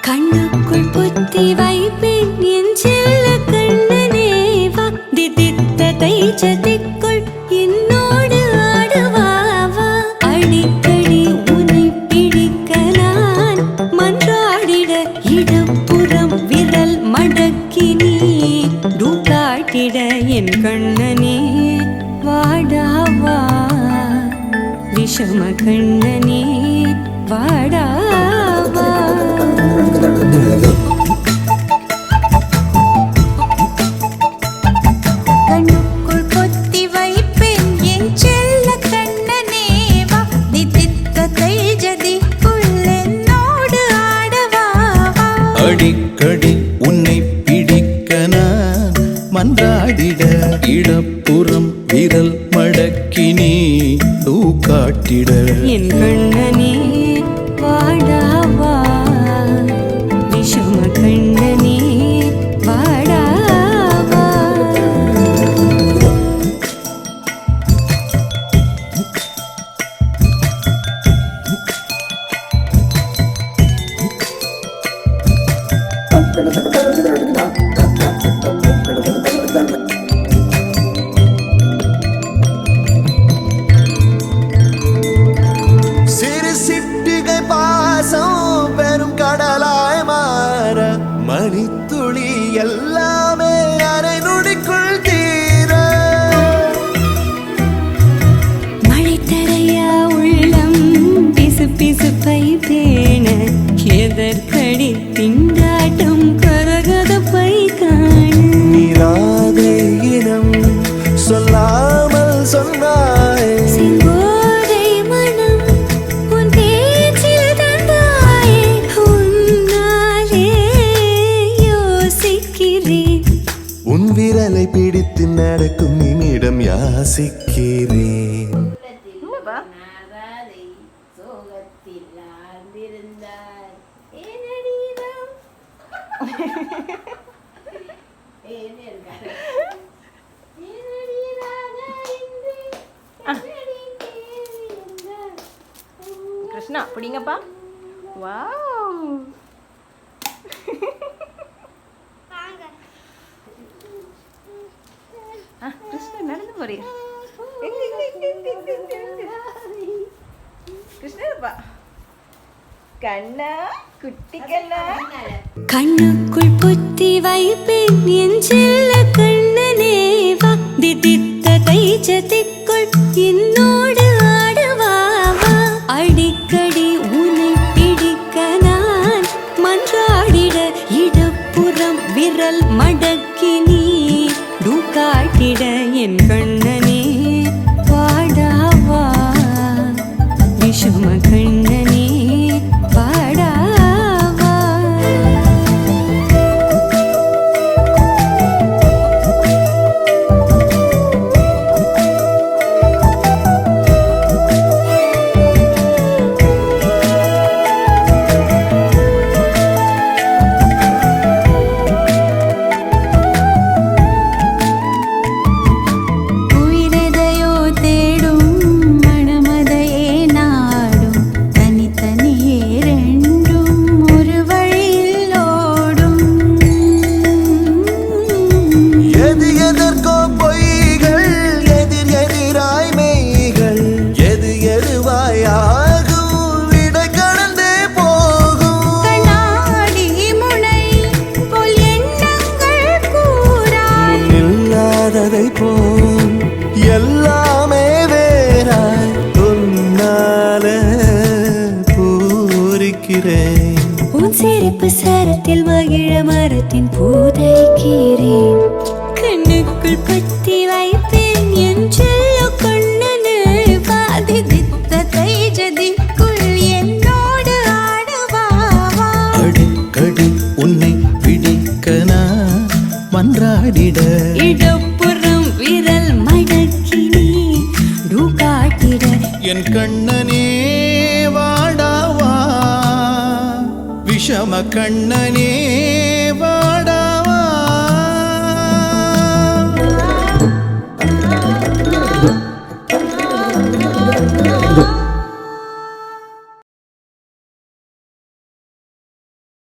கண்ணுக்குள் புத்தி வைப்பேன் என் செல்ல கண்ணனே வா திதித்ததை சதிக்குள் என்னோடு ஆடுவாவா அடிக்கடி உன்னை பிடிக்க நான் மன்றாடிட இடப்புறம் விரல் மடக்கி நீ காட்டிட என் கண்ணனே வாடாவா விஷம கண்ணனே வாடாவா கண்ணுக்குள் பொத்தி வைப்பேன் என் செல்ல கண்ணனே வா திதித்ததை ஜதிக்குள் என்னோடு ஆடவா அடிக்கடி உன்னை பிடிக்க நான் மன்றாடிட இடப்புறம் விரல் மடக்கி நீ காட்டிட என் கண்ணனே வாடாவா விஷம கண்ணனே வாடாவா சிறு சிட்டிகை பாசம் பெரும் கடலாய் மாற மணித்துளி எல்லாமே அரை நொடிக்குள் தீர மழை தரையா உள்ளம் பிசு பிசுப்பை பேண எதற்கடி திண்டாட்டம் கரகதப்பை காண நீராதே இனம் சொல்லாமல் சொன்னாய் செங்கோதை மனம் உன் பேச்சில் தந்தாயே உன்னாலே யோசிக்கிறேன் உன் விரலை பிடித்து நடக்கும் நிமிடம் யாசிக்கிறேன் கிருஷ்ணா பிடிங்கப்பா. வாவ் கிருஷ்ணா நடந்து போறீ கிருஷ்ணப்பா கண்ணா குட்டி கண்ணா கண்ணுக்குள் புத்தி வைப்பேன் என் செல்ல கண்ணனே வா திதித்ததை சதிக்குள் என்னோடு ஆடுவாவா அடிக்கடி உன்னை பிடிக்க நான் மன்றாடிட இடப்புறம் விரல் மடக்கி நீ காட்டிட என் கண்ணனே வாடாவா விஷம கண்ணனே வாடாவா உயிரெதையோ தேடும் மனமதையே நாடும் தனித்தனியே ரெண்டும் ஒரு வழியில் ஓடும் எது எதற்கோ பொய்கள் எதிர் எதிராய் மெய்கள் எது எதுவாயாகும் விடை கடந்தே போகும் கண்ணாடி முனை போல் எண்ணங்கள் கூறாய் இல்லாததை போல் எல்லாமே வேறாய் உன்னால பூரிக்கிறேன் உன் சிரிப்பு சரத்தில் மகிழ மரத்தின் பூதைக்கிறேன் கண்ணுக்குள் பத்தி வைப்பேன் என் செல்ல கண்ணனே வாதி தித்ததை ஜதிக்குள் என்னோடு ஆடுவாவா அடிக்கடி உன்னை பிடிக்க நான் மன்றாடிட இடப்புறம் விரல் மடக்கி நீ காட்டிட என் கண்ணனே வாடாவா விஷம கண்ணனே